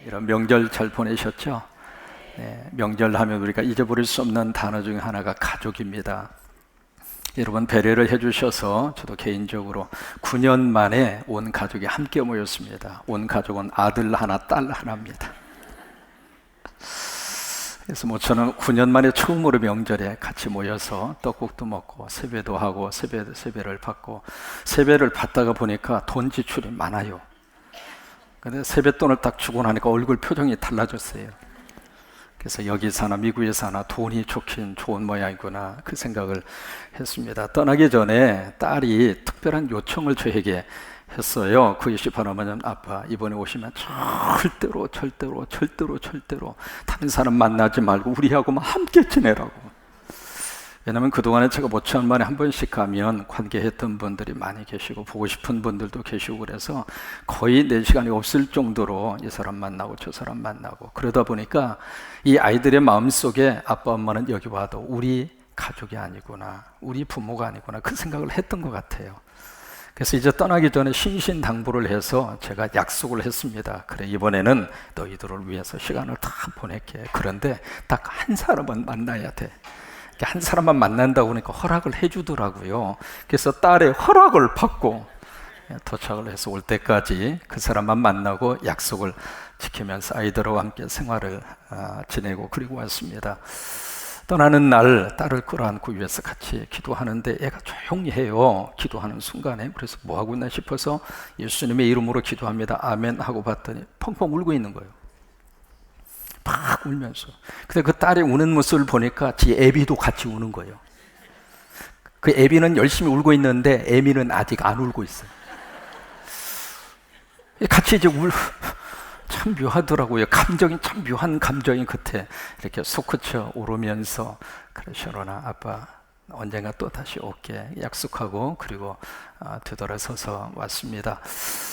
이런 명절 잘 보내셨죠? 네, 명절 하면 우리가 잊어버릴 수 없는 단어 중 하나가 가족입니다. 여러분 배려를 해주셔서 저도 개인적으로 9년 만에 온 가족이 함께 모였습니다. 온 가족은 아들 하나, 딸 하나입니다. 그래서 저는 9년 만에 처음으로 명절에 같이 모여서 떡국도 먹고 세배도 하고 세배를 받고, 세배를 받다가 보니까 돈 지출이 많아요. 근데 세뱃돈을 딱 주고 나니까 얼굴 표정이 달라졌어요. 그래서 여기 사나 미국에 사나 돈이 좋긴 좋은 모양이구나, 그 생각을 했습니다. 떠나기 전에 딸이 특별한 요청을 저에게 했어요. 그것이 바로 뭐냐면, 아빠 이번에 오시면 절대로 다른 사람 만나지 말고 우리하고만 함께 지내라고. 왜냐하면 그동안에 제가 모처 한 번에 한 번씩 가면 관계했던 분들이 많이 계시고 보고 싶은 분들도 계시고, 그래서 거의 내 시간이 없을 정도로 이 사람 만나고 저 사람 만나고, 그러다 보니까 이 아이들의 마음속에 아빠 엄마는 여기 와도 우리 가족이 아니구나, 우리 부모가 아니구나, 그 생각을 했던 것 같아요. 그래서 이제 떠나기 전에 신신당부를 해서 제가 약속을 했습니다. 그래, 이번에는 너희들을 위해서 시간을 다 보낼게. 그런데 딱 한 사람은 만나야 돼. 한 사람만 만난다고 하니까 허락을 해주더라고요. 그래서 딸의 허락을 받고 도착을 해서 올 때까지 그 사람만 만나고 약속을 지키면서 아이들과 함께 생활을 지내고 그리고 왔습니다. 떠나는 날 딸을 끌어안고 위해서 같이 기도하는데 애가 조용히 해요. 기도하는 순간에. 그래서 뭐 하고 있나 싶어서 예수님의 이름으로 기도합니다, 아멘 하고 봤더니 펑펑 울고 있는 거예요. 막 울면서. 근데 그 딸이 우는 모습을 보니까 지 애비도 같이 우는 거예요. 그 애비는 열심히 울고 있는데 애미는 아직 안 울고 있어요. 같이 이제 참 묘하더라고요. 감정이 참 묘한 감정이 끝에 이렇게 솟구쳐 오르면서, 그래 셔론아, 아빠 언젠가 또 다시 올게 약속하고, 그리고 되돌아서서 왔습니다.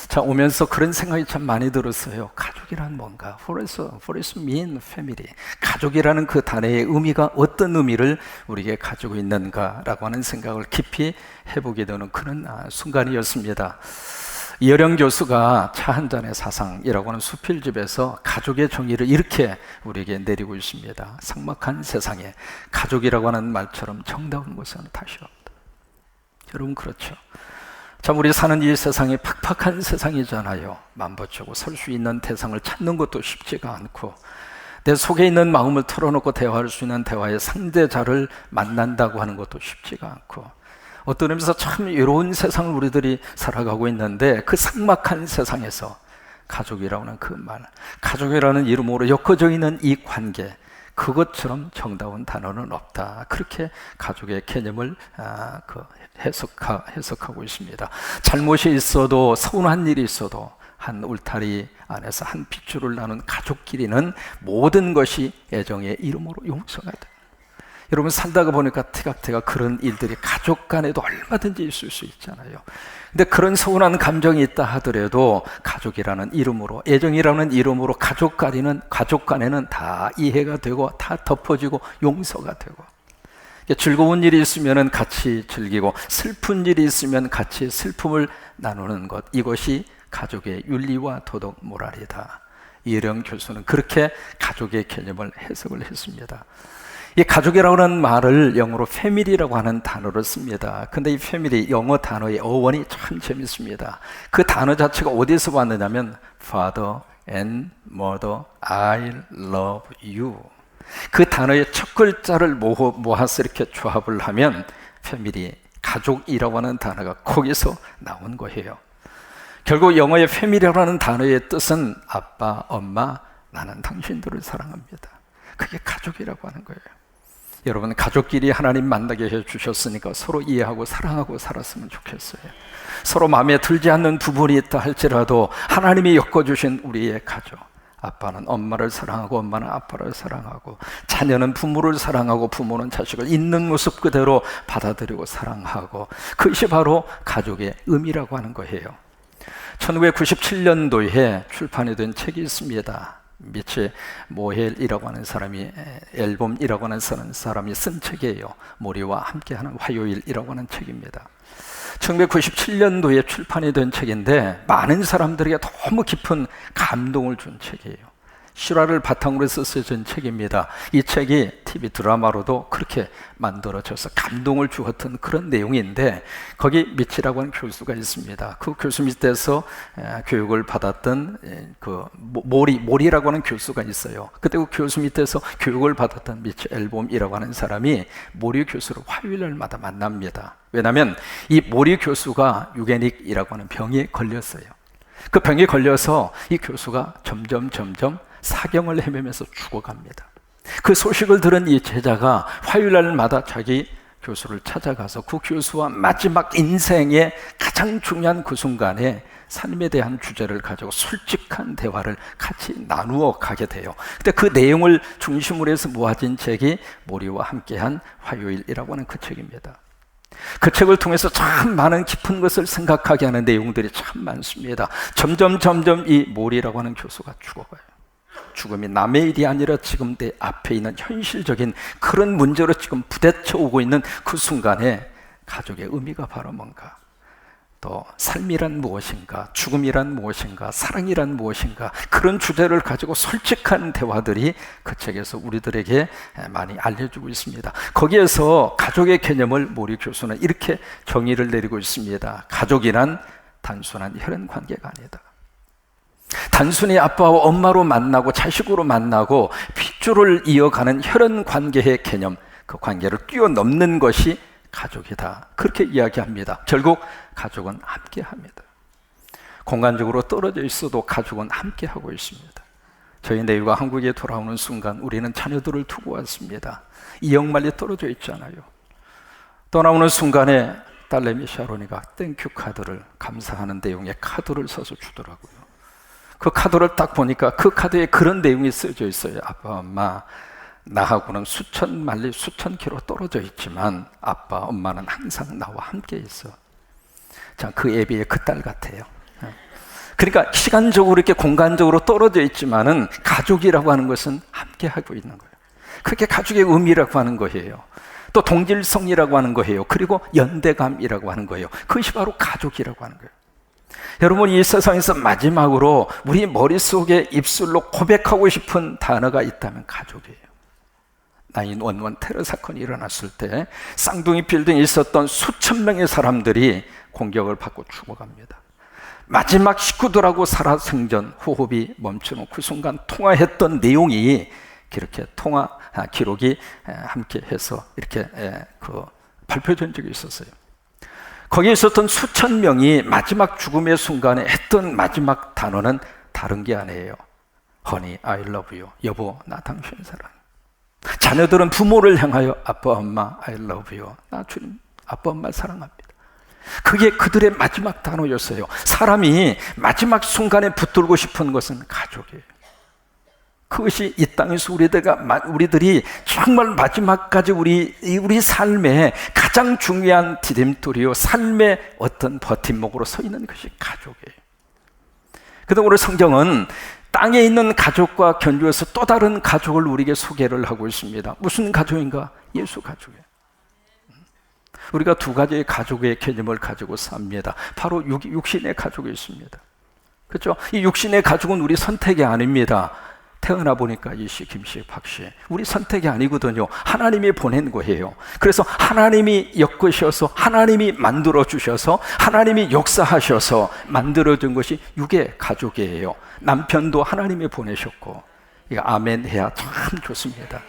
자, 오면서 그런 생각이 참 많이 들었어요. 가족이란 뭔가? What is mean family? 가족이라는 그 단어의 의미가 어떤 의미를 우리에게 가지고 있는가라고 하는 생각을 깊이 해보게 되는 그런 순간이었습니다. 이어령 교수가 차 한 잔의 사상이라고 하는 수필집에서 가족의 정의를 이렇게 우리에게 내리고 있습니다. 삭막한 세상에 가족이라고 하는 말처럼 정다운 것은 다시 없다. 여러분, 그렇죠? 참, 우리 사는 이 세상이 팍팍한 세상이잖아요. 맘버치고 설 수 있는 대상을 찾는 것도 쉽지가 않고, 내 속에 있는 마음을 털어놓고 대화할 수 있는 대화의 상대자를 만난다고 하는 것도 쉽지가 않고, 어떤 의미에서 참 외로운 세상을 우리들이 살아가고 있는데, 그 삭막한 세상에서 가족이라고 하는 그 말, 가족이라는 이름으로 엮어져 있는 이 관계, 그것처럼 정다운 단어는 없다. 그렇게 가족의 개념을 해석하고 있습니다. 잘못이 있어도, 서운한 일이 있어도 한 울타리 안에서 한 핏줄을 나눈 가족끼리는 모든 것이 애정의 이름으로 용서가 돼. 여러분, 살다가 보니까 티각티각 그런 일들이 가족 간에도 얼마든지 있을 수 있잖아요. 근데 그런 서운한 감정이 있다 하더라도 가족이라는 이름으로, 애정이라는 이름으로 가족 간에는 다 이해가 되고, 다 덮어지고 용서가 되고, 즐거운 일이 있으면 같이 즐기고, 슬픈 일이 있으면 같이 슬픔을 나누는 것, 이것이 가족의 윤리와 도덕 모랄이다. 이어령 교수는 그렇게 가족의 개념을 해석을 했습니다. 이 가족이라고 하는 말을 영어로 패밀리라고 하는 단어를 씁니다. 근데 이 패밀리 영어 단어의 어원이 참 재밌습니다. 그 단어 자체가 어디서 왔느냐면 Father and Mother, I love you. 그 단어의 첫 글자를 모아서 이렇게 조합을 하면 패밀리, 가족이라고 하는 단어가 거기서 나온 거예요. 결국 영어의 패밀리라고 하는 단어의 뜻은 아빠, 엄마, 나는 당신들을 사랑합니다. 그게 가족이라고 하는 거예요. 여러분, 가족끼리 하나님 만나게 해주셨으니까 서로 이해하고 사랑하고 살았으면 좋겠어요. 서로 마음에 들지 않는 부분이 있다 할지라도 하나님이 엮어주신 우리의 가족, 아빠는 엄마를 사랑하고 엄마는 아빠를 사랑하고, 자녀는 부모를 사랑하고 부모는 자식을 있는 모습 그대로 받아들이고 사랑하고, 그것이 바로 가족의 의미라고 하는 거예요. 1997년도에 출판이 된 책이 있습니다. 미치 모헬이라고 하는 사람이, 앨범이라고 하는 사람이 쓴 책이에요. 모리와 함께하는 화요일이라고 하는 책입니다. 1997년도에 출판이 된 책인데 많은 사람들에게 너무 깊은 감동을 준 책이에요. 실화를 바탕으로 해서 쓰여진 책입니다. 이 책이 TV 드라마로도 그렇게 만들어져서 감동을 주었던 그런 내용인데, 거기 미치라고 하는 교수가 있습니다. 그 교수 밑에서 교육을 받았던 그 모리라고 하는 교수가 있어요. 그때 그 교수 밑에서 교육을 받았던 미치 앨범이라고 하는 사람이 모리 교수를 화요일날마다 만납니다. 왜냐하면 이 모리 교수가 유게닉이라고 하는 병에 걸렸어요. 그 병에 걸려서 이 교수가 점점 사경을 헤매면서 죽어갑니다. 그 소식을 들은 이 제자가 화요일날마다 자기 교수를 찾아가서 그 교수와 마지막 인생의 가장 중요한 그 순간에 삶에 대한 주제를 가지고 솔직한 대화를 같이 나누어 가게 돼요. 근데 그 내용을 중심으로 해서 모아진 책이 모리와 함께한 화요일이라고 하는 그 책입니다. 그 책을 통해서 참 많은 깊은 것을 생각하게 하는 내용들이 참 많습니다. 점점 이 모리라고 하는 교수가 죽어가요. 죽음이 남의 일이 아니라 지금 내 앞에 있는 현실적인 그런 문제로 지금 부딪혀 오고 있는 그 순간에 가족의 의미가 바로 뭔가, 또 삶이란 무엇인가, 죽음이란 무엇인가, 사랑이란 무엇인가, 그런 주제를 가지고 솔직한 대화들이 그 책에서 우리들에게 많이 알려주고 있습니다. 거기에서 가족의 개념을 모리 교수는 이렇게 정의를 내리고 있습니다. 가족이란 단순한 혈연 관계가 아니다. 단순히 아빠와 엄마로 만나고 자식으로 만나고 핏줄을 이어가는 혈연 관계의 개념, 그 관계를 뛰어넘는 것이 가족이다, 그렇게 이야기합니다. 결국 가족은 함께합니다. 공간적으로 떨어져 있어도 가족은 함께하고 있습니다. 저희 내일과 한국에 돌아오는 순간 우리는 자녀들을 두고 왔습니다. 이역만리 떨어져 있잖아요. 떠나오는 순간에 딸내미 샤론이가 땡큐 카드를, 감사하는 내용의 카드를 써서 주더라고요. 그 카드를 딱 보니까 그 카드에 그런 내용이 쓰여져 있어요. 아빠, 엄마, 나하고는 수천 마일, 수천 킬로 떨어져 있지만 아빠, 엄마는 항상 나와 함께 있어. 자, 그 애비의 그 딸 같아요. 그러니까 시간적으로 이렇게 공간적으로 떨어져 있지만은 가족이라고 하는 것은 함께 하고 있는 거예요. 그게 가족의 의미라고 하는 거예요. 또 동질성이라고 하는 거예요. 그리고 연대감이라고 하는 거예요. 그것이 바로 가족이라고 하는 거예요. 여러분, 이 세상에서 마지막으로 우리 머릿속에 입술로 고백하고 싶은 단어가 있다면 가족이에요. 911 테러 사건이 일어났을 때 쌍둥이 빌딩에 있었던 수천 명의 사람들이 공격을 받고 죽어갑니다. 마지막 식구들하고 살아생전 호흡이 멈추는 그 순간 통화했던 내용이 이렇게 통화 기록이 함께 해서 이렇게 발표된 적이 있었어요. 거기에 있었던 수천 명이 마지막 죽음의 순간에 했던 마지막 단어는 다른 게 아니에요. Honey, I love you. 여보, 나 당신 사랑해. 자녀들은 부모를 향하여 아빠, 엄마, I love you. 나 주님, 아빠, 엄마 사랑합니다. 그게 그들의 마지막 단어였어요. 사람이 마지막 순간에 붙들고 싶은 것은 가족이에요. 그것이 이 땅에서 우리들이 정말 마지막까지 우리 삶의 가장 중요한 디딤돌이요, 삶의 어떤 버팀목으로 서 있는 것이 가족이에요. 그래서 오늘 성경은 땅에 있는 가족과 견주어서 또 다른 가족을 우리에게 소개를 하고 있습니다. 무슨 가족인가? 예수 가족이에요. 우리가 두 가지의 가족의 개념을 가지고 삽니다. 바로 육신의 가족이 있습니다. 그렇죠? 이 육신의 가족은 우리 선택이 아닙니다. 태어나 보니까 이씨, 김씨, 박씨, 우리 선택이 아니거든요. 하나님이 보낸 거예요. 그래서 하나님이 엮으셔서, 하나님이 만들어 주셔서, 하나님이 역사하셔서 만들어준 것이 육의 가족이에요. 남편도 하나님이 보내셨고, 이거 아멘 해야 참 좋습니다.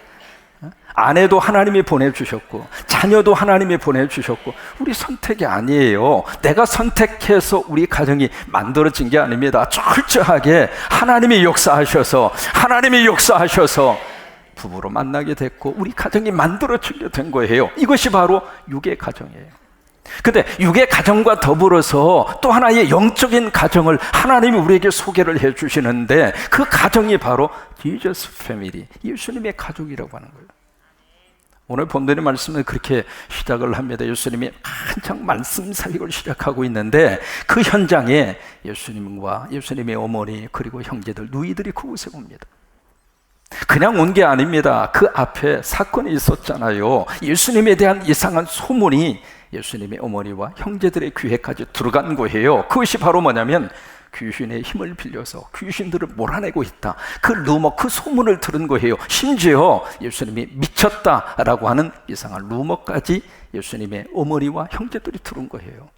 아내도 하나님이 보내주셨고, 자녀도 하나님이 보내주셨고, 우리 선택이 아니에요. 내가 선택해서 우리 가정이 만들어진 게 아닙니다. 철저하게 하나님이 역사하셔서 부부로 만나게 됐고, 우리 가정이 만들어지게 된 거예요. 이것이 바로 육의 가정이에요. 근데 육의 가정과 더불어서 또 하나의 영적인 가정을 하나님이 우리에게 소개를 해 주시는데, 그 가정이 바로 Jesus Family, 예수님의 가족이라고 하는 거예요. 오늘 본문의 말씀은 그렇게 시작을 합니다. 예수님이 한창 말씀 사역을 시작하고 있는데 그 현장에 예수님과 예수님의 어머니 그리고 형제들, 누이들이 그곳에 옵니다. 그냥 온 게 아닙니다. 그 앞에 사건이 있었잖아요. 예수님에 대한 이상한 소문이 예수님의 어머니와 형제들의 귀에까지 들어간 거예요. 그것이 바로 뭐냐면 귀신의 힘을 빌려서 귀신들을 몰아내고 있다, 그 루머, 그 소문을 들은 거예요. 심지어 예수님이 미쳤다라고 하는 이상한 루머까지 예수님의 어머니와 형제들이 들은 거예요.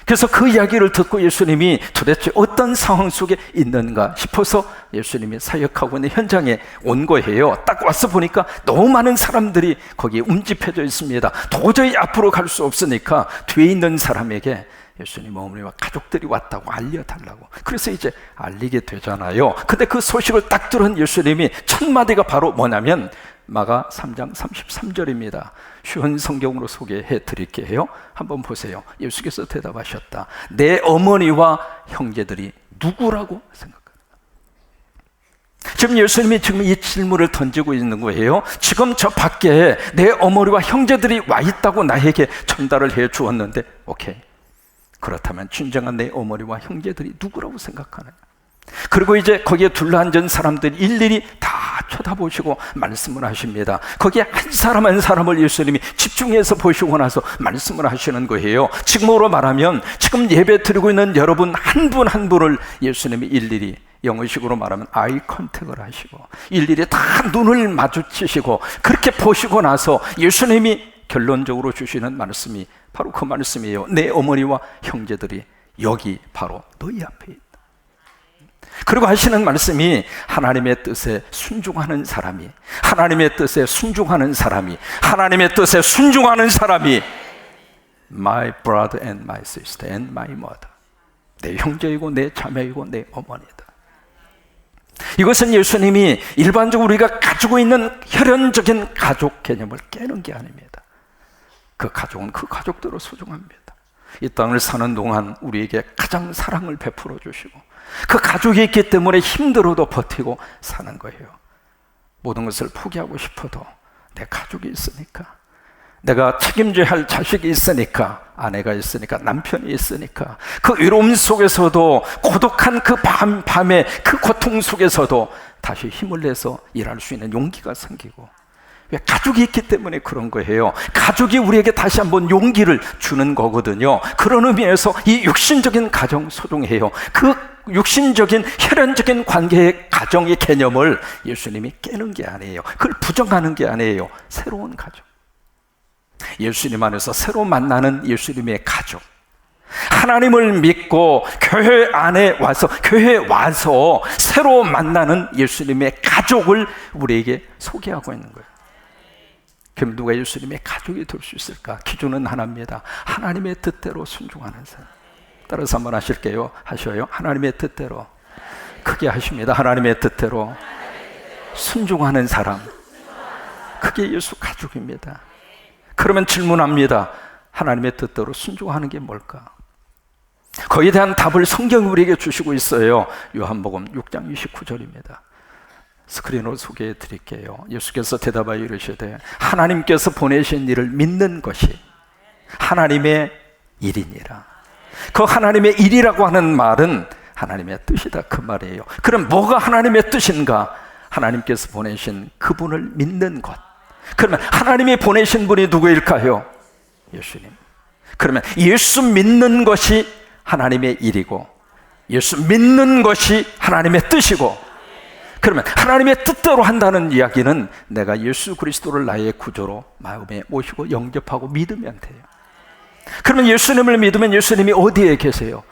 그래서 그 이야기를 듣고 예수님이 도대체 어떤 상황 속에 있는가 싶어서 예수님이 사역하고 있는 현장에 온 거예요. 딱 와서 보니까 너무 많은 사람들이 거기에 움집해져 있습니다. 도저히 앞으로 갈 수 없으니까 뒤에 있는 사람에게 예수님 어머니와 가족들이 왔다고 알려달라고. 그래서 이제 알리게 되잖아요. 근데 그 소식을 딱 들은 예수님이 첫 마디가 바로 뭐냐면 마가 3장 33절입니다. 쉬운 성경으로 소개해 드릴게요. 한번 보세요. 예수께서 대답하셨다. 내 어머니와 형제들이 누구라고 생각하는가? 지금 예수님이 지금 이 질문을 던지고 있는 거예요. 지금 저 밖에 내 어머니와 형제들이 와 있다고 나에게 전달을 해 주었는데, 오케이, 그렇다면 진정한 내 어머니와 형제들이 누구라고 생각하느냐? 그리고 이제 거기에 둘러앉은 사람들이 일일이 다 쳐다보시고 말씀을 하십니다. 거기에 한 사람 한 사람을 예수님이 집중해서 보시고 나서 말씀을 하시는 거예요. 지금으로 말하면 지금 예배 드리고 있는 여러분 한 분 한 분을 예수님이 일일이, 영어식으로 말하면 아이 컨택을 하시고 일일이 다 눈을 마주치시고 그렇게 보시고 나서 예수님이 결론적으로 주시는 말씀이 바로 그 말씀이에요. 내 어머니와 형제들이 여기 바로 너희 앞에 있다. 그리고 하시는 말씀이 하나님의 뜻에 순종하는 사람이, 하나님의 뜻에 순종하는 사람이, 하나님의 뜻에 순종하는 사람이 My brother and my sister and my mother, 내 형제이고 내 자매이고 내 어머니다. 이것은 예수님이 일반적으로 우리가 가지고 있는 혈연적인 가족 개념을 깨는 게 아닙니다. 그 가족은 그 가족대로 소중합니다. 이 땅을 사는 동안 우리에게 가장 사랑을 베풀어 주시고 그 가족이 있기 때문에 힘들어도 버티고 사는 거예요. 모든 것을 포기하고 싶어도 내 가족이 있으니까, 내가 책임져야 할 자식이 있으니까, 아내가 있으니까, 남편이 있으니까, 그 외로움 속에서도, 고독한 그 밤에 그 고통 속에서도 다시 힘을 내서 일할 수 있는 용기가 생기고, 왜? 가족이 있기 때문에 그런 거예요. 가족이 우리에게 다시 한번 용기를 주는 거거든요. 그런 의미에서 이 육신적인 가정 소중해요. 그 육신적인 혈연적인 관계의 가정의 개념을 예수님이 깨는 게 아니에요. 그걸 부정하는 게 아니에요. 새로운 가족, 예수님 안에서 새로 만나는 예수님의 가족, 하나님을 믿고 교회 안에 와서, 교회에 와서 새로 만나는 예수님의 가족을 우리에게 소개하고 있는 거예요. 그럼 누가 예수님의 가족이 될 수 있을까? 기준은 하나입니다. 하나님의 뜻대로 순종하는 사람. 따라서 한번 하실게요. 하셔요. 하나님의 뜻대로. 크게 하십니다. 하나님의 뜻대로 순종하는 사람, 그게 예수 가족입니다. 그러면 질문합니다. 하나님의 뜻대로 순종하는 게 뭘까? 거기에 대한 답을 성경이 우리에게 주시고 있어요. 요한복음 6장 29절입니다. 스크린으로 소개해 드릴게요. 예수께서 대답하여 이르시되 하나님께서 보내신 일을 믿는 것이 하나님의 일이니라. 그 하나님의 일이라고 하는 말은 하나님의 뜻이다, 그 말이에요. 그럼 뭐가 하나님의 뜻인가? 하나님께서 보내신 그분을 믿는 것. 그러면 하나님이 보내신 분이 누구일까요? 예수님. 그러면 예수 믿는 것이 하나님의 일이고, 예수 믿는 것이 하나님의 뜻이고, 그러면 하나님의 뜻대로 한다는 이야기는 내가 예수 그리스도를 나의 구조로 마음에 모시고 영접하고 믿으면 돼요. 그러면 예수님을 믿으면 예수님이 어디에 계세요?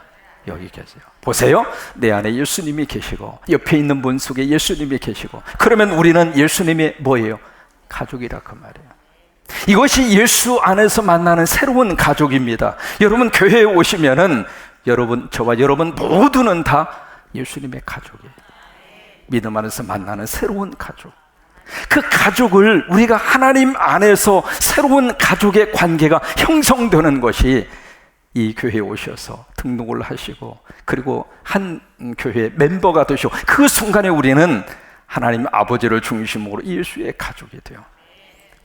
여기 계세요. 보세요. 내 안에 예수님이 계시고 옆에 있는 분 속에 예수님이 계시고, 그러면 우리는 예수님의 뭐예요? 가족이라 그 말이에요. 이것이 예수 안에서 만나는 새로운 가족입니다. 여러분 교회에 오시면은 여러분, 저와 여러분 모두는 다 예수님의 가족이에요. 믿음 안에서 만나는 새로운 가족. 그 가족을 우리가 하나님 안에서 새로운 가족의 관계가 형성되는 것이 이 교회에 오셔서 등록을 하시고 그리고 한 교회 멤버가 되시고 그 순간에 우리는 하나님 아버지를 중심으로 예수의 가족이 돼요.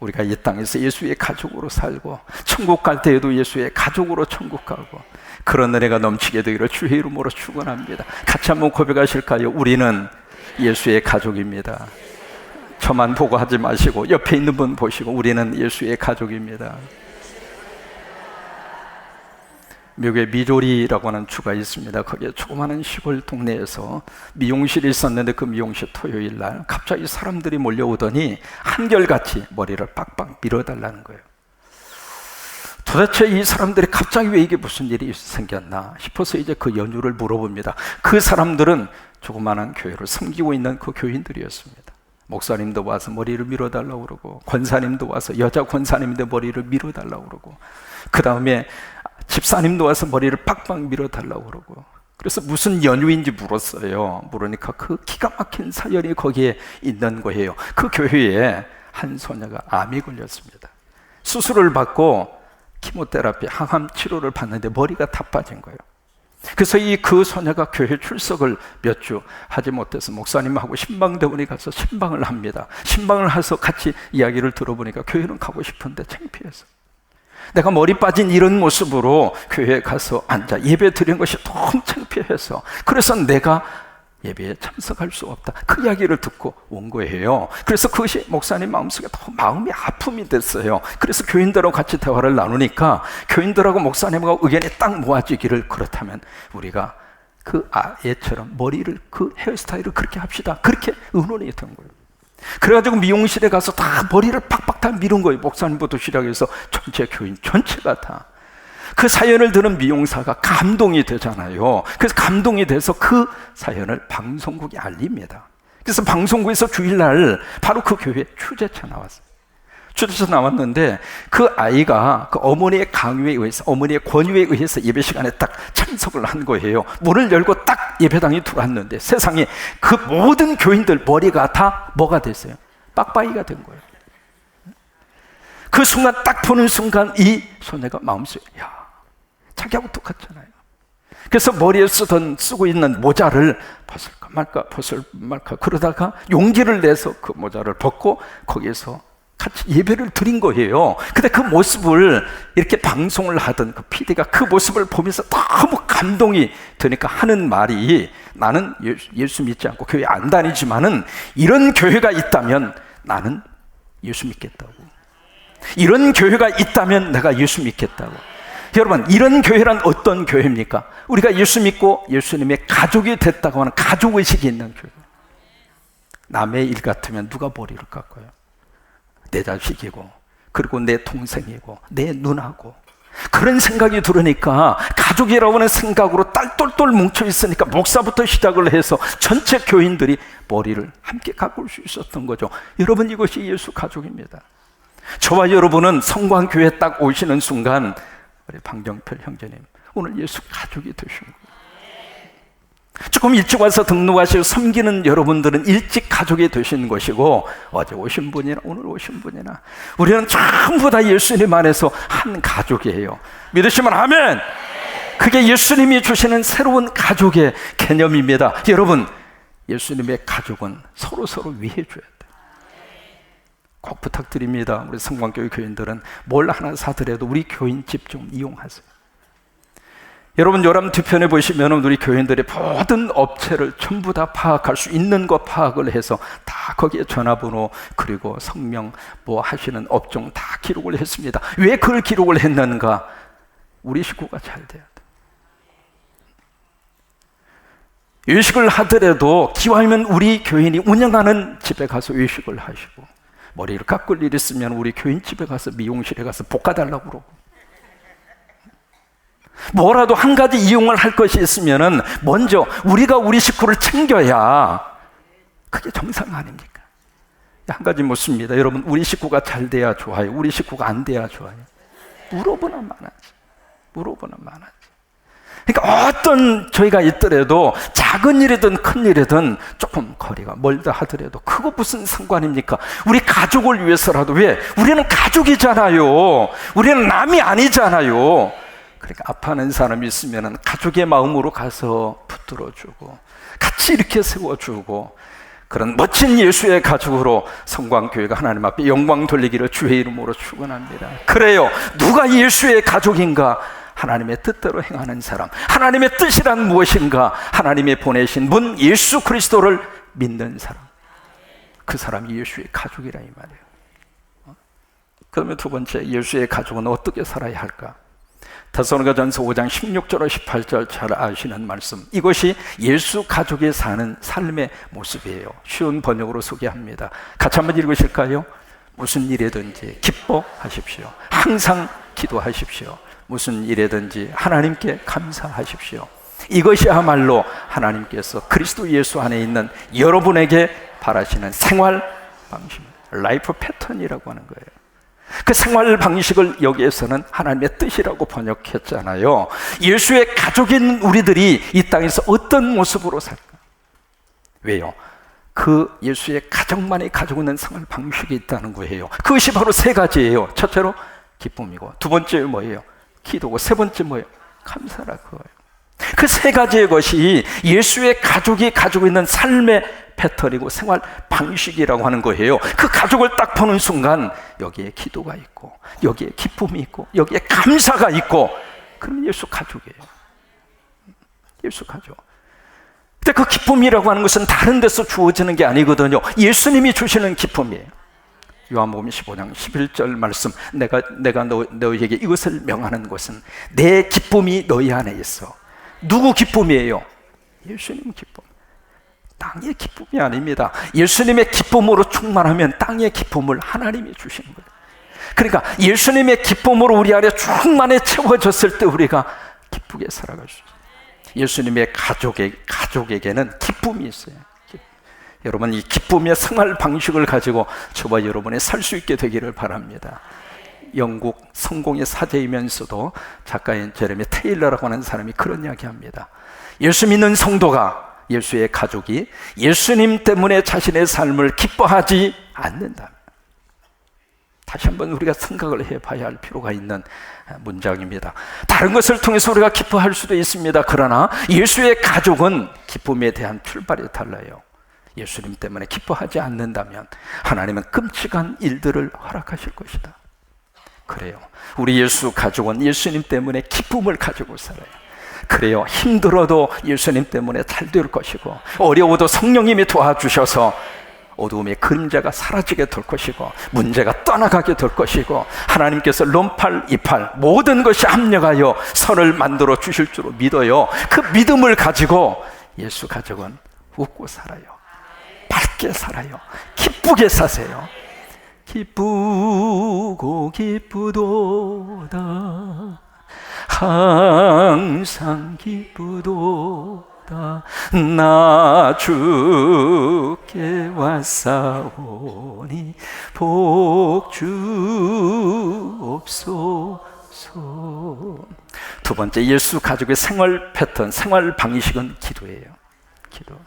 우리가 이 땅에서 예수의 가족으로 살고 천국 갈 때에도 예수의 가족으로 천국 가고, 그런 은혜가 넘치게 되기를 주의 이름으로 축원합니다. 같이 한번 고백하실까요? 우리는 예수의 가족입니다. 저만 보고 하지 마시고 옆에 있는 분 보시고 우리는 예수의 가족입니다. 미국의 미조리라고 하는 주가 있습니다. 거기에 조그마한 시골 동네에서 미용실이 있었는데 그 미용실 토요일 날 갑자기 사람들이 몰려오더니 한결같이 머리를 빡빡 밀어달라는 거예요. 도대체 이 사람들이 갑자기 왜 이게 무슨 일이 생겼나 싶어서 이제 그 연유를 물어봅니다. 그 사람들은 조그마한 교회를 섬기고 있는 그 교인들이었습니다. 목사님도 와서 머리를 밀어달라고 그러고, 권사님도 와서 여자 권사님인데 머리를 밀어달라고 그러고, 그 다음에 집사님도 와서 머리를 빡빡 밀어달라고 그러고. 그래서 무슨 연유인지 물었어요. 물으니까 그 기가 막힌 사연이 거기에 있는 거예요. 그 교회에 한 소녀가 암이 걸렸습니다. 수술을 받고 키모테라피, 항암 치료를 받는데 머리가 다 빠진 거예요. 그래서 그 소녀가 교회 출석을 몇 주 하지 못해서 목사님하고 신방대원이 가서 신방을 합니다. 신방을 해서 같이 이야기를 들어보니까 교회는 가고 싶은데 창피해서, 내가 머리 빠진 이런 모습으로 교회에 가서 앉아 예배 드린 것이 너무 창피해서, 그래서 내가 예배에 참석할 수 없다, 그 이야기를 듣고 온 거예요. 그래서 그것이 목사님 마음속에 더 마음이 아픔이 됐어요. 그래서 교인들하고 같이 대화를 나누니까 교인들하고 목사님하고 의견이 딱 모아지기를, 그렇다면 우리가 그 아이처럼 머리를, 그 헤어스타일을 그렇게 합시다, 그렇게 의논이 된 거예요. 그래가지고 미용실에 가서 다 머리를 팍팍 다 밀은 거예요. 목사님부터 시작해서 전체 교인 전체가 다. 그 사연을 들은 미용사가 감동이 되잖아요. 그래서 감동이 돼서 그 사연을 방송국에 알립니다. 그래서 방송국에서 주일날 바로 그 교회에 취재차 나왔어요. 취재차 나왔는데 그 아이가 그 어머니의 강요에 의해서, 어머니의 권유에 의해서 예배 시간에 딱 참석을 한 거예요. 문을 열고 딱 예배당에 들어왔는데 세상에 그 모든 교인들 머리가 다 뭐가 됐어요? 빡빡이가 된 거예요. 그 순간 딱 보는 순간 이 소녀가 마음속에, 야, 자기하고 똑같잖아요. 그래서 머리에 쓰고 있는 모자를 벗을까 말까 그러다가 용기를 내서 그 모자를 벗고 거기에서 같이 예배를 드린 거예요. 근데 그 모습을 이렇게 방송을 하던 그 PD가 그 모습을 보면서 너무 감동이 되니까 하는 말이, 나는 예수 믿지 않고 교회 안 다니지만은 이런 교회가 있다면 나는 예수 믿겠다고. 이런 교회가 있다면 내가 예수 믿겠다고. 여러분, 이런 교회란 어떤 교회입니까? 우리가 예수 믿고 예수님의 가족이 됐다고 하는 가족의식이 있는 교회. 남의 일 같으면 누가 머리를 깎아요? 내 자식이고, 그리고 내 동생이고, 내 누나고. 그런 생각이 들으니까 가족이라고 하는 생각으로 딸똘똘 뭉쳐 있으니까 목사부터 시작을 해서 전체 교인들이 머리를 함께 깎을 수 있었던 거죠. 여러분, 이것이 예수 가족입니다. 저와 여러분은 성광교회에 딱 오시는 순간, 우리 방정필 형제님, 오늘 예수 가족이 되신 거예요. 조금 일찍 와서 등록하시고 섬기는 여러분들은 일찍 가족이 되신 것이고, 어제 오신 분이나 오늘 오신 분이나 우리는 전부 다 예수님 안에서 한 가족이에요. 믿으시면 아멘. 그게 예수님이 주시는 새로운 가족의 개념입니다. 여러분, 예수님의 가족은 서로 위해줘야 돼요. 꼭 부탁드립니다. 우리 성광교회 교인들은 뭘 하나 사더라도 우리 교인 집 좀 이용하세요. 여러분, 요람 뒤편에 보시면 우리 교인들의 모든 업체를 전부 다 파악할 수 있는 것 파악을 해서 다 거기에 전화번호 그리고 성명 뭐 하시는 업종 다 기록을 했습니다. 왜 그걸 기록을 했는가? 우리 식구가 잘 돼야 돼. 외식을 하더라도 기왕이면 우리 교인이 운영하는 집에 가서 외식을 하시고, 머리를 깎을 일 있으면 우리 교인 집에 가서 미용실에 가서 볶아달라고 그러고, 뭐라도 한 가지 이용을 할 것이 있으면은 먼저 우리가 우리 식구를 챙겨야 그게 정상 아닙니까? 한 가지 묻습니다. 여러분, 우리 식구가 잘 돼야 좋아요? 우리 식구가 안 돼야 좋아요? 물어보나 마나지. 그러니까 어떤 저희가 있더라도 작은 일이든 큰 일이든 조금 거리가 멀다 하더라도 그거 무슨 상관입니까? 우리 가족을 위해서라도. 왜? 우리는 가족이잖아요. 우리는 남이 아니잖아요. 그러니까 아파하는 사람이 있으면 가족의 마음으로 가서 붙들어주고 같이 이렇게 세워주고, 그런 멋진 예수의 가족으로 성광교회가 하나님 앞에 영광 돌리기를 주의 이름으로 축원합니다. 그래요. 누가 예수의 가족인가? 하나님의 뜻대로 행하는 사람. 하나님의 뜻이란 무엇인가? 하나님의 보내신 분 예수 그리스도를 믿는 사람. 그 사람이 예수의 가족이라 이 말이에요. 그러면 두 번째, 예수의 가족은 어떻게 살아야 할까? 데살로니가전서 5장 16절로 18절 잘 아시는 말씀. 이것이 예수 가족이 사는 삶의 모습이에요. 쉬운 번역으로 소개합니다. 같이 한번 읽으실까요? 무슨 일이든지 기뻐하십시오. 항상 기도하십시오. 무슨 일이든지 하나님께 감사하십시오. 이것이야말로 하나님께서 그리스도 예수 안에 있는 여러분에게 바라시는 생활 방식입니다. 라이프 패턴이라고 하는 거예요. 그 생활 방식을 여기에서는 하나님의 뜻이라고 번역했잖아요. 예수의 가족인 우리들이 이 땅에서 어떤 모습으로 살까? 왜요? 그 예수의 가족만이 가지고 있는 생활 방식이 있다는 거예요. 그것이 바로 세 가지예요. 첫째로 기쁨이고, 두 번째 뭐예요? 기도고, 세 번째 뭐예요? 감사라 그거예요. 그 세 가지의 것이 예수의 가족이 가지고 있는 삶의 패턴이고 생활 방식이라고 하는 거예요. 그 가족을 딱 보는 순간 여기에 기도가 있고, 여기에 기쁨이 있고, 여기에 감사가 있고, 그러면 예수 가족이에요. 예수 가족. 근데 그 기쁨이라고 하는 것은 다른 데서 주어지는 게 아니거든요. 예수님이 주시는 기쁨이에요. 요한복음 15장 11절 말씀, 내가 너희에게 이것을 명하는 것은 내 기쁨이 너희 안에 있어. 누구 기쁨이에요? 예수님 기쁨. 땅의 기쁨이 아닙니다. 예수님의 기쁨으로 충만하면 땅의 기쁨을 하나님이 주시는 거예요. 그러니까 예수님의 기쁨으로 우리 안에 충만해 채워졌을 때 우리가 기쁘게 살아갈 수 있어요. 예수님의 가족에게는 기쁨이 있어요. 여러분, 이 기쁨의 생활 방식을 가지고 저와 여러분이 살 수 있게 되기를 바랍니다. 영국 성공의 사제이면서도 작가인 제레미 테일러라고 하는 사람이 그런 이야기합니다. 예수 믿는 성도가, 예수의 가족이 예수님 때문에 자신의 삶을 기뻐하지 않는다. 다시 한번 우리가 생각을 해봐야 할 필요가 있는 문장입니다. 다른 것을 통해서 우리가 기뻐할 수도 있습니다. 그러나 예수의 가족은 기쁨에 대한 출발이 달라요. 예수님 때문에 기뻐하지 않는다면 하나님은 끔찍한 일들을 허락하실 것이다. 그래요. 우리 예수 가족은 예수님 때문에 기쁨을 가지고 살아요. 그래요. 힘들어도 예수님 때문에 잘 될 것이고, 어려워도 성령님이 도와주셔서 어두움의 그림자가 사라지게 될 것이고, 문제가 떠나가게 될 것이고, 하나님께서 론팔 이팔 모든 것이 합력하여 선을 만들어 주실 줄 믿어요. 그 믿음을 가지고 예수 가족은 웃고 살아요. 밝게 살아요. 기쁘게 사세요. 기쁘고 기쁘도다, 항상 기쁘도다, 나 주께 왔사오니 복 주옵소서. 두 번째, 예수 가족의 생활 패턴, 생활 방식은 기도예요. 기도.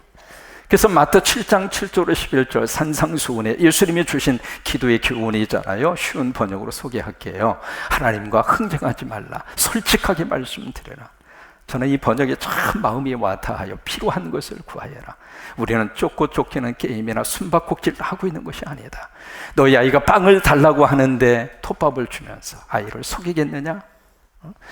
그래서 마태 7장 7절로 11절 산상수훈에 예수님이 주신 기도의 교훈이잖아요. 쉬운 번역으로 소개할게요. 하나님과 흥정하지 말라, 솔직하게 말씀드려라. 저는 이 번역에 참 마음이 와닿아요. 필요한 것을 구하여라. 우리는 쫓고 쫓기는 게임이나 숨바꼭질을 하고 있는 것이 아니다. 너희 아이가 빵을 달라고 하는데 톱밥을 주면서 아이를 속이겠느냐?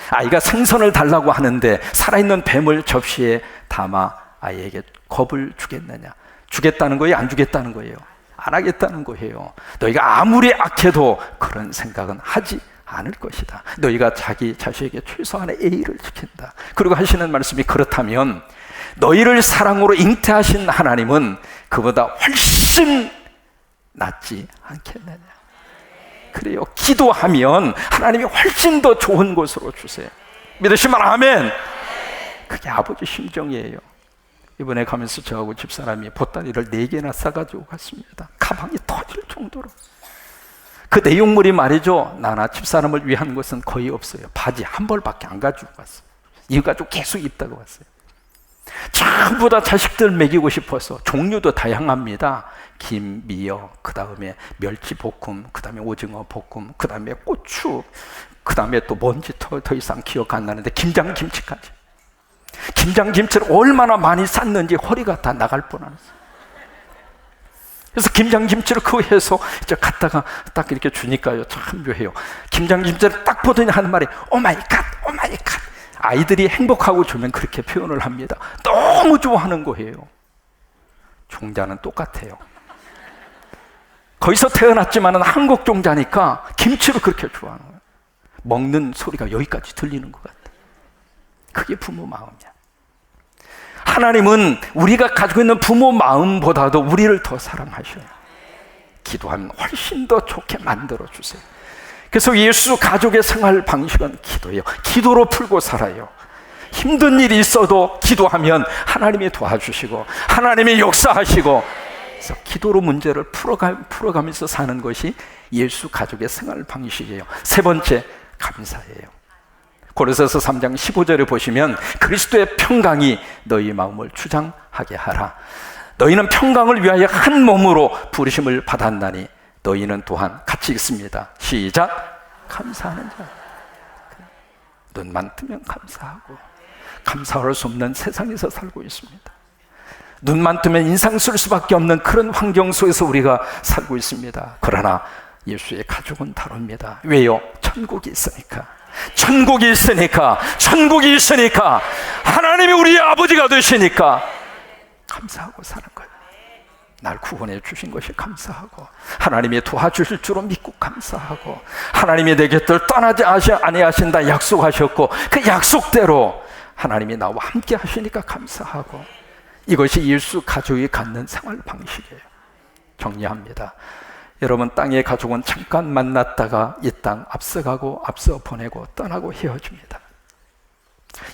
아이가 생선을 달라고 하는데 살아있는 뱀을 접시에 담아 아이에게 겁을 주겠느냐? 주겠다는 거예요? 안 주겠다는 거예요? 안 하겠다는 거예요. 너희가 아무리 악해도 그런 생각은 하지 않을 것이다. 너희가 자기 자식에게 최소한의 예의를 지킨다. 그리고 하시는 말씀이, 그렇다면 너희를 사랑으로 잉태하신 하나님은 그보다 훨씬 낫지 않겠느냐? 그래요. 기도하면 하나님이 훨씬 더 좋은 것으로 주세요. 믿으시면 아멘. 그게 아버지 심정이에요. 이번에 가면서 저하고 집사람이 보따리를 4개나 싸가지고 갔습니다. 가방이 터질 정도로. 그 내용물이 말이죠, 나나 집사람을 위한 것은 거의 없어요. 바지 한 벌밖에 안 가지고 갔어요. 이거 가지고 계속 입다가 왔어요. 전부 다 자식들 먹이고 싶어서. 종류도 다양합니다. 김, 미역, 그 다음에 멸치볶음, 그 다음에 오징어 볶음, 그 다음에 고추, 그 다음에 또 뭔지 더 이상 기억 안 나는데 김장김치까지. 김장김치를 얼마나 많이 쌌는지 허리가 다 나갈 뻔했어요. 그래서 김장김치를 그거 해서 이제 갖다가 딱 이렇게 주니까요, 참 묘해요. 김장김치를 딱 보더니 하는 말이 오 마이 갓, 오 마이 갓. 아이들이 행복하고 주면 그렇게 표현을 합니다. 너무 좋아하는 거예요. 종자는 똑같아요. 거기서 태어났지만 한국 종자니까 김치를 그렇게 좋아하는 거예요. 먹는 소리가 여기까지 들리는 것 같아. 그게 부모 마음이야. 하나님은 우리가 가지고 있는 부모 마음보다도 우리를 더 사랑하셔요. 기도하면 훨씬 더 좋게 만들어 주세요. 그래서 예수 가족의 생활 방식은 기도예요. 기도로 풀고 살아요. 힘든 일이 있어도 기도하면 하나님이 도와주시고 하나님이 역사하시고, 그래서 기도로 문제를 풀어가면서 사는 것이 예수 가족의 생활 방식이에요. 세 번째, 감사예요. 고린도서 3장 15절에 보시면 그리스도의 평강이 너희 마음을 주장하게 하라. 너희는 평강을 위하여 한 몸으로 부르심을 받았나니 너희는 또한 같이 읽습니다. 시작. 감사하는 자. 눈만 뜨면 감사하고, 감사할 수 없는 세상에서 살고 있습니다. 눈만 뜨면 인상 쓸 수밖에 없는 그런 환경 속에서 우리가 살고 있습니다. 그러나 예수의 가족은 다릅니다. 왜요? 천국이 있으니까. 천국이 있으니까, 천국이 있으니까, 하나님이 우리의 아버지가 되시니까 감사하고 사는 거예요. 날 구원해 주신 것이 감사하고, 하나님이 도와주실 줄로 믿고 감사하고, 하나님이 내 곁을 떠나지 아니하신다 약속하셨고 그 약속대로 하나님이 나와 함께 하시니까 감사하고, 이것이 예수 가족이 갖는 생활 방식이에요. 정리합니다. 여러분, 땅의 가족은 잠깐 만났다가 이 땅 앞서가고 앞서 보내고 떠나고 헤어집니다.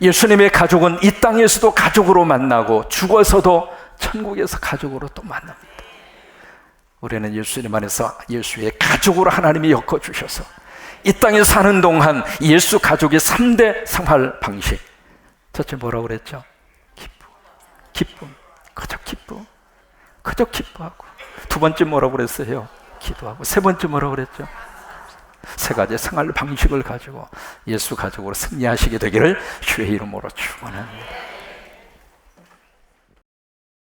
예수님의 가족은 이 땅에서도 가족으로 만나고 죽어서도 천국에서 가족으로 또 만납니다. 우리는 예수님 안에서 예수의 가족으로 하나님이 엮어주셔서 이 땅에 사는 동안 예수 가족의 3대 생활 방식. 첫째 뭐라고 그랬죠? 기쁨. 그저 기쁨. 그저 기뻐하고. 두 번째 뭐라고 그랬어요? 기도하고. 세 번째 뭐라고 그랬죠? 세 가지 생활 방식을 가지고 예수 가족으로 승리하시게 되기를 주의 이름으로 축원합니다.